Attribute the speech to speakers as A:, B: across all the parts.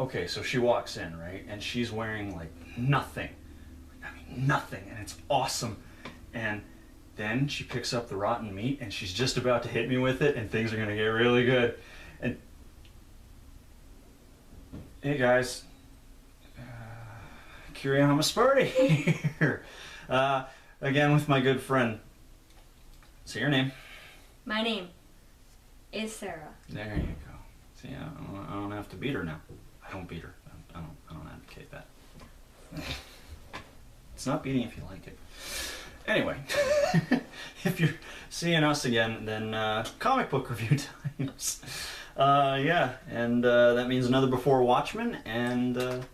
A: okay, so she walks in, right? And she's wearing like nothing. I mean, nothing. And it's awesome. And then she picks up the rotten meat and she's just about to hit me with it and things are going to get really good. And hey guys, Kiriyama Sparty here. Again with my good friend. Say your name.
B: My name is Sarah.
A: There you go. See, I don't have to beat her now. I don't beat her. I don't advocate that. It's not beating if you like it. Anyway, if you're seeing us again, then comic book review times. Yeah, and that means another before Watchmen, and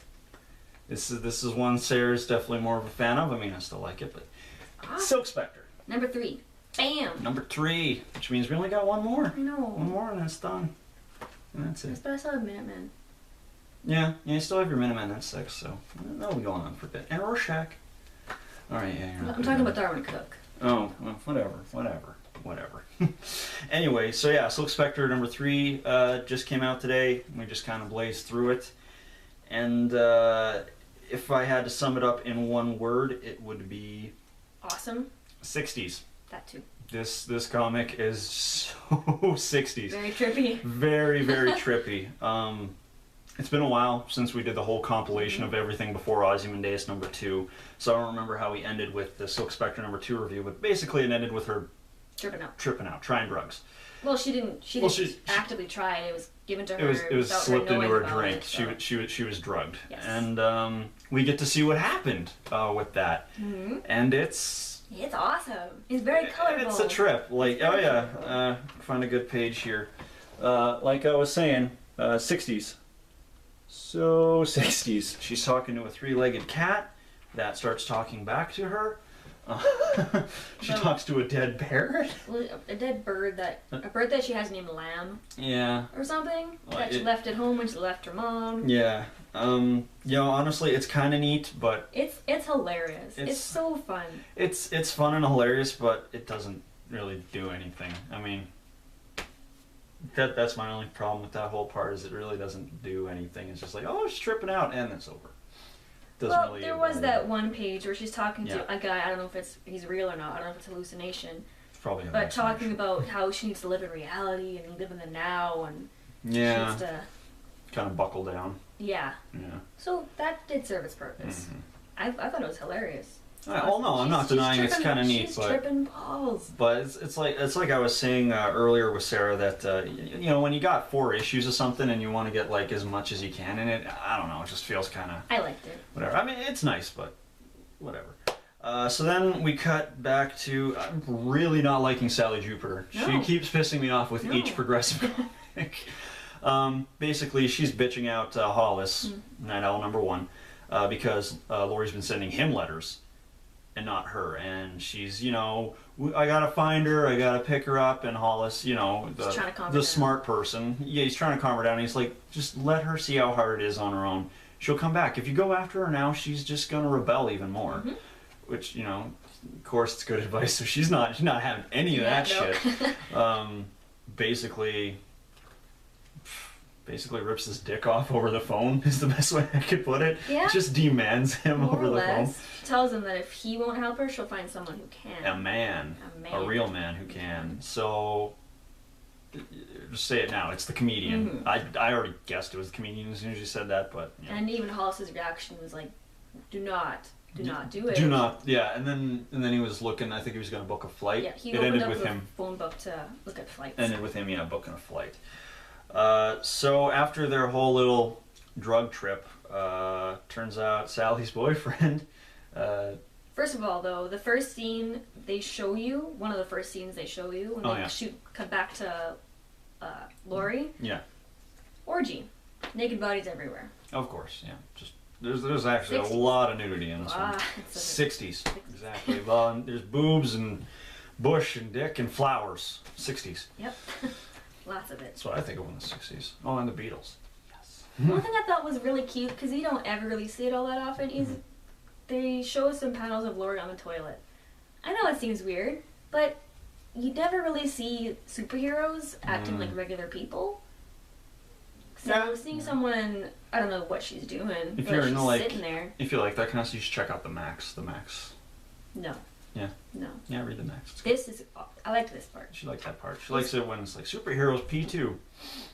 A: this is one Sarah's definitely more of a fan of. I mean, I still like it, but Silk Specter.
B: Number 3. Bam!
A: Number 3, which means we only got one more.
B: I know.
A: One more and it's done. And that's it.
B: But I still have Minutemen.
A: Yeah, you still have your Minutemen, that's 6, so that'll be going on for a bit. And Rorschach. Alright, yeah, you're not
B: I'm talking about Darwin Cook.
A: Oh, well, whatever. Anyway, so yeah, Silk Specter number 3 just came out today. We just kind of blazed through it. And if I had to sum it up in one word, it would be...
B: Awesome.
A: 60s.
B: That too.
A: This comic is so 60s.
B: Very trippy.
A: Very, very trippy. It's been a while since we did the whole compilation of everything before Ozymandias number 2, so I don't remember how we ended with the Silk Spectre number 2 review, but basically it ended with her tripping out, trying drugs.
B: Well, she didn't actively try it. It was given to her.
A: It was slipped into her drink.
B: It, so.
A: She was drugged.
B: Yes.
A: And we get to see what happened with that.
B: Mm-hmm.
A: And it's
B: awesome. It's very colorful.
A: It's a trip. Like, oh yeah, find a good page here. Like I was saying, 60s. So 60s. She's talking to a 3-legged cat that starts talking back to her. She talks to a dead parrot.
B: A dead bird a bird that she has named Lamb.
A: Yeah.
B: Or something that she left at home when she left her mom.
A: Yeah. You know, honestly, it's kind of neat, but
B: it's hilarious. It's so fun.
A: It's fun and hilarious, but it doesn't really do anything. I mean. That's my only problem with that whole part is it really doesn't do anything. It's just like, oh, she's tripping out, and it's over.
B: Well, there was that one page where she's talking to a guy. I don't know if he's real or not. I don't know if it's hallucination.
A: It's probably
B: but talking about how she needs to live in reality and live in the now, and she needs to
A: kind of buckle down.
B: Yeah.
A: Yeah.
B: So that did serve its purpose. Mm-hmm. I thought it was hilarious.
A: Well, no, I'm not denying it's kind of neat,
B: she's tripping balls.
A: But it's like I was saying earlier with Sarah that you know, when you got 4 issues of something and you want to get like as much as you can in it, I don't know, it just feels kind of.
B: I liked it.
A: Whatever. I mean, it's nice, but whatever. So then we cut back to I'm really not liking Sally Jupiter. No. She keeps pissing me off with each progressive comic. Basically, she's bitching out Hollis, Night Owl number 1, because Laurie's been sending him letters. And not her, and she's, you know, I gotta find her, I gotta pick her up, and Hollis, you know, the smart person, he's trying to calm her down. He's like, just let her see how hard it is on her own. She'll come back. If you go after her now, she's just gonna rebel even more. Mm-hmm. Which, you know, of course, it's good advice. So she's not having any of that shit. Basically rips his dick off over the phone is the best way I could put it. Yeah. Just demands him
B: more
A: over the phone.
B: Tells him that if he won't help her, she'll find someone who can.
A: A real man who can. So, just say it now. It's the comedian. Mm-hmm. I already guessed it was the comedian as soon as you said that, but. You know.
B: And even Hollis's reaction was like, "Do not do it.
A: Do not." Yeah, and then he was looking. I think he was going to book a flight.
B: Yeah, he opened up the phone book to look at flights.
A: Ended with him, booking a flight. So after their whole little drug trip, turns out Sally's boyfriend.
B: First of all, though, the first scene they show you, one of the first scenes they show you, when they cut back to Laurie.
A: Yeah.
B: Orgy, naked bodies everywhere.
A: Of course, yeah. Just there's actually 60s. A lot of nudity in this one. 60s, exactly. Well, there's boobs and bush and dick and flowers. 60s.
B: Yep. Lots of it.
A: That's what I think of in the 60s. Oh, and the Beatles. Yes.
B: One thing I thought was really cute, because you don't ever really see it all that often, is they show some panels of Laurie on the toilet. I know it seems weird, but you never really see superheroes acting like regular people. So seeing someone I don't know what she's doing.
A: If
B: but
A: you're
B: she's
A: into, like,
B: sitting there.
A: if you like that kind of stuff, you should check out the Max. The Max.
B: No.
A: Yeah.
B: No.
A: Yeah, read the Max. It's
B: This is. I liked this part.
A: She likes that part. She likes it when it's like superheroes pee too.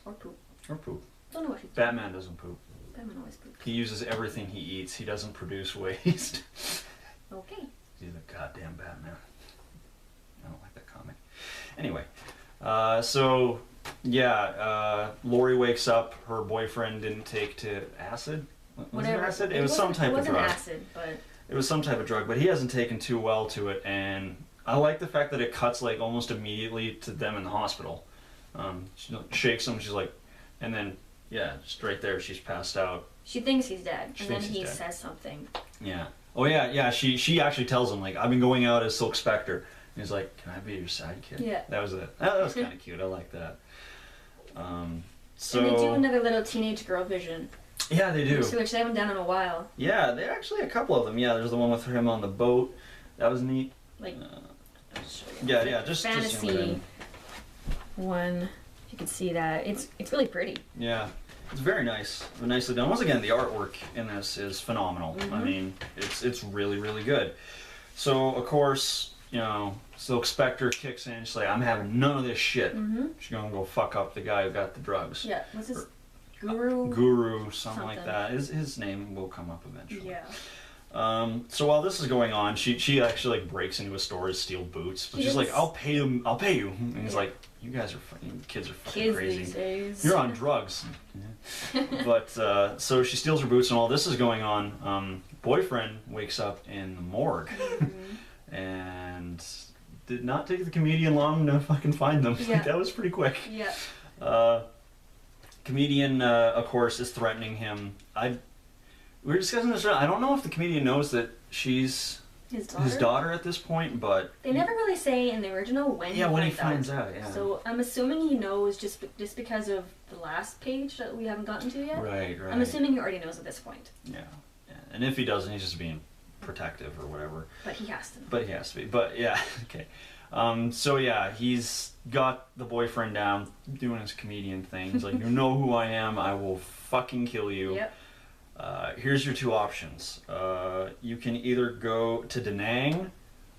B: Or poop.
A: Or poop.
B: Don't know what she's doing.
A: Batman doesn't poop.
B: Batman always poops.
A: He uses everything he eats. He doesn't produce waste.
B: Okay.
A: He's a goddamn Batman. I don't like that comic. Anyway, so yeah, Lori wakes up. Her boyfriend didn't take to acid. Was it acid? It was some type of drug.
B: It wasn't acid, but
A: it was some type of drug, but he hasn't taken too well to it. And I like the fact that it cuts like almost immediately to them in the hospital. She shakes him. She's like, and then yeah, just right there, she's passed out.
B: She thinks he's dead,
A: She
B: and then
A: thinks
B: he
A: he's dead.
B: says something.
A: Yeah. Oh yeah, yeah. She actually tells him like, I've been going out as Silk Spectre. And he's like, can I be your sidekick?
B: Yeah.
A: That was it. That was kind of cute. I like that. So.
B: And they do another little teenage girl vision.
A: Yeah, they do.
B: Which they haven't done in a while.
A: Yeah, they actually a couple of them. Yeah, there's the one with him on the boat. That was neat.
B: Like.
A: Yeah, just
B: fantasy one. If you can see that, it's really pretty.
A: Yeah, it's very nice, nicely done. Once again, the artwork in this is phenomenal.
B: Mm-hmm.
A: I mean, it's really good. So of course, you know, Silk Spectre kicks in. She's like, I'm having none of this shit.
B: Mm-hmm.
A: She's gonna go fuck up the guy who got the drugs.
B: Yeah, what's his Guru?
A: Guru, something like that. His name will come up eventually.
B: Yeah.
A: So while this is going on, she actually like breaks into a store to steal boots. But she's like, I'll pay you. And he's like, you guys are fucking kids are fucking
B: Kids
A: crazy.
B: these days.
A: You're on drugs. But so she steals her boots and all this is going on. Boyfriend wakes up in the morgue and did not take the comedian long to fucking find them.
B: Yeah.
A: That was pretty quick.
B: Yeah.
A: Comedian, of course, is threatening him. We were discussing this. I don't know if the comedian knows that she's his daughter at this point, but
B: they never really say in the original when.
A: Yeah, when he finds out. Yeah.
B: So I'm assuming he knows just because of the last page that we haven't gotten to yet.
A: Right.
B: I'm assuming he already knows at this point.
A: Yeah. And if he doesn't, he's just being protective or whatever.
B: But he has to.
A: But yeah. Okay. So yeah, he's got the boyfriend down, doing his comedian thing. He's like, you know who I am. I will fucking kill you.
B: Yep.
A: Here's your two options. You can either go to Da Nang,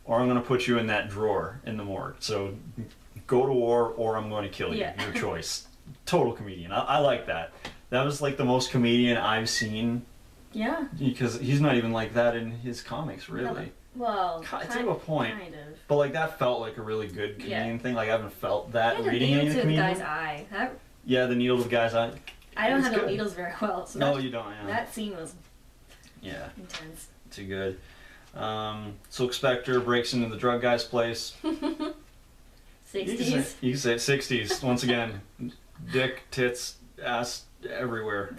A: or I'm going to put you in that drawer in the morgue. So go to war, or I'm going to kill you.
B: Yeah.
A: Your choice. Total comedian. I like that. That was like the most comedian I've seen.
B: Yeah.
A: Because he's not even like that in his comics, really.
B: Well,
A: to a point.
B: Kind of.
A: But like that felt like a really good comedian thing. Like I haven't felt that reading any of the
B: the
A: comedians.
B: guy's eye.
A: Yeah, the needle to the guy's eye.
B: I don't
A: It's
B: handle
A: good.
B: needles very well. So
A: No, you don't. Yeah.
B: That scene was
A: intense. Too good. Silk Spectre breaks into the drug guy's place.
B: 60s.
A: You can say it, 60s. Once again, dick, tits, ass, everywhere.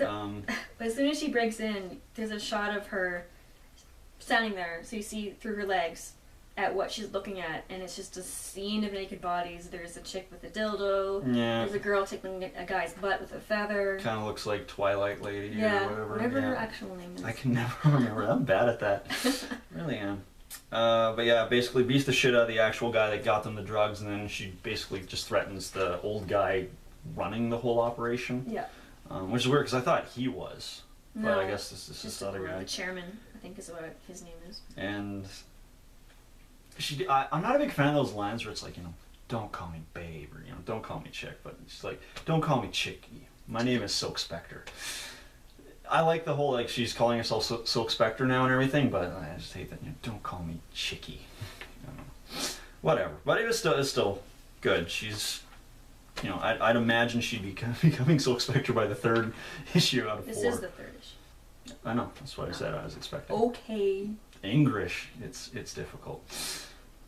B: But as soon as she breaks in, there's a shot of her standing there, so you see through her legs at what she's looking at, and it's just a scene of naked bodies. There's a chick with a dildo.
A: Yeah.
B: There's a girl tickling a guy's butt with a feather.
A: Kind of looks like Twilight Lady or whatever.
B: Her actual name is.
A: I can never remember. I'm bad at that. Really am. But yeah, basically beats the shit out of the actual guy that got them the drugs, and then she basically just threatens the old guy running the whole operation.
B: Yeah.
A: Which is weird because I thought he was.
B: No,
A: but I guess this is this other guy.
B: The chairman, I think is what his name is.
A: And I'm not a big fan of those lines where it's like, you know, don't call me babe or, you know, don't call me chick. But she's like, don't call me chickie. My name is Silk Spectre. I like the whole, like, she's calling herself Silk Spectre now and everything, but I just hate that, you know, don't call me chickie. Whatever. But it was still good. She's, you know, I'd imagine she'd be becoming Silk Spectre by the third issue out of 4.
B: This is the third issue.
A: I know. That's what I said I was expecting.
B: Okay.
A: English. It's difficult.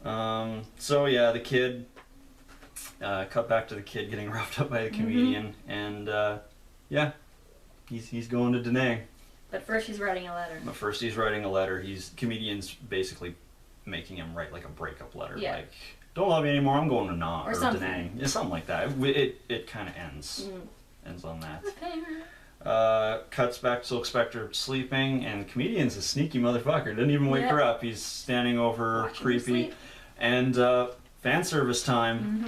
A: So yeah, the kid. Cut back to the kid getting roughed up by the comedian, and yeah, he's going to Da Nang.
B: But first he's writing a letter. Comedian's basically making him write like a breakup letter. Yeah.
A: Like, don't love you anymore. I'm going to
B: or
A: Da Nang. Yeah, something like that. It kind of ends on that.
B: Okay.
A: Cuts back to Silk Spectre sleeping, and the comedian's a sneaky motherfucker. Didn't even wake her up. He's standing over,
B: watching
A: creepy. And fan service time.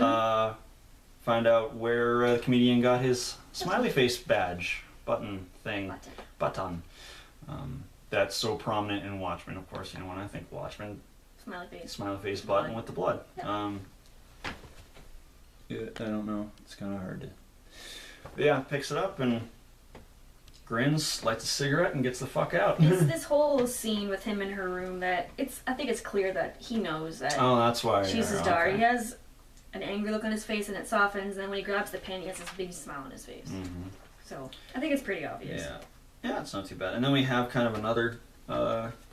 A: Find out where the comedian got his smiley face badge button thing. Button. That's so prominent in Watchmen, of course. You know, when I think Watchmen, smiley face button with the blood.
B: Yeah.
A: Yeah, I don't know. It's kind of hard to. But yeah, picks it up and grins, lights a cigarette, and gets the fuck out.
B: It's this whole scene with him in her room that I think it's clear that he knows that.
A: Oh, that's why.
B: She's his daughter. Okay. He has an angry look on his face, and it softens. And then when he grabs the pen, he has this big smile on his face.
A: Mm-hmm.
B: So I think it's pretty obvious.
A: Yeah. Yeah, it's not too bad. And then we have kind of another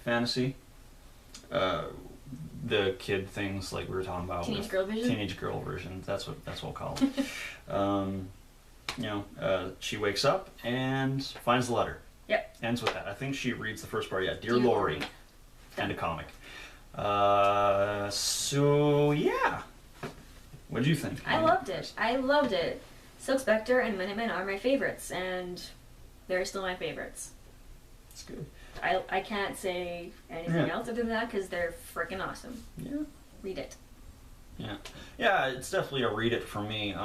A: fantasy. The kid things like we were talking about.
B: Teenage girl vision?
A: Teenage girl version. That's what we'll call it. You know, she wakes up and finds the letter.
B: Yep.
A: Ends with that. I think she reads the first part. Yeah, Dear Lori. End of comic. So, yeah. What did you think?
B: I loved it. Silk Spectre and Minutemen are my favorites, and they're still my favorites.
A: That's good.
B: I can't say anything else other than that because they're freaking awesome.
A: Yeah.
B: Read it.
A: Yeah. Yeah, it's definitely a read it for me.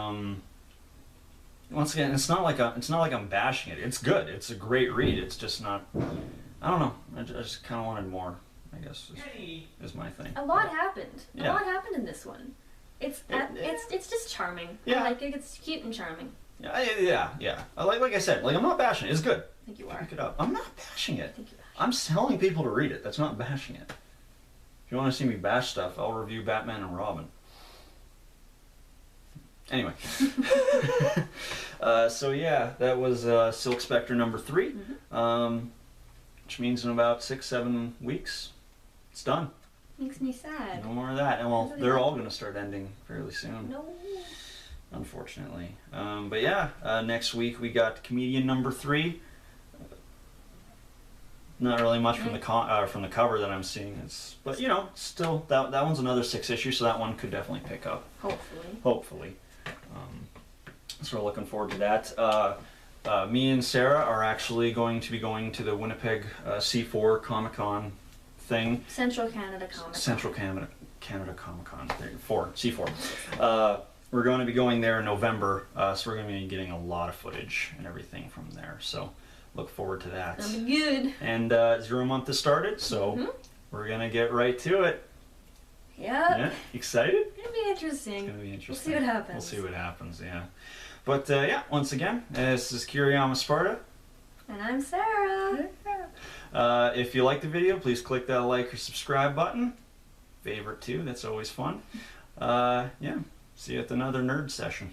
A: Once again, it's not like I'm bashing it. It's good. It's a great read. It's just not. I don't know. I just kind of wanted more. I guess is my thing.
B: A lot happened.
A: Yeah.
B: A lot happened in this one. It's just charming.
A: Yeah.
B: I like it. It's cute and charming.
A: Yeah. Like I said, like I'm not bashing it. It's good.
B: I think you are.
A: Pick it up. I'm not bashing it.
B: I think you are.
A: I'm telling people to read it. That's not bashing it. If you want to see me bash stuff, I'll review Batman and Robin. Anyway. So yeah, that was Silk Spectre number 3, which means in about 6-7 weeks, it's done.
B: Makes me sad.
A: No more of that. And well, they're all going to start ending fairly soon.
B: No.
A: Unfortunately. But yeah, next week we got Comedian number 3. Not really much from the cover that I'm seeing. But you know, still that one's another 6 issue, so that one could definitely pick up. Hopefully. So we're looking forward to that. Me and Sarah are actually going to be going to the Winnipeg C4 Comic Con thing.
B: Central Canada Comic Con.
A: Central Canada Comic Con. C4. We're going to be going there in November, so we're going to be getting a lot of footage and everything from there. So look forward to that.
B: That'll be good.
A: And 0 month has started, so we're going to get right to it.
B: Yep.
A: Yeah. Excited?
B: It'll be interesting.
A: It's going to be interesting.
B: We'll see what happens.
A: We'll see what happens, yeah. But yeah, once again, this is Kiriyama Sparta.
B: And I'm Sarah.
A: If you liked the video, please click that like or subscribe button. Favorite too, that's always fun. Yeah, see you at another nerd session.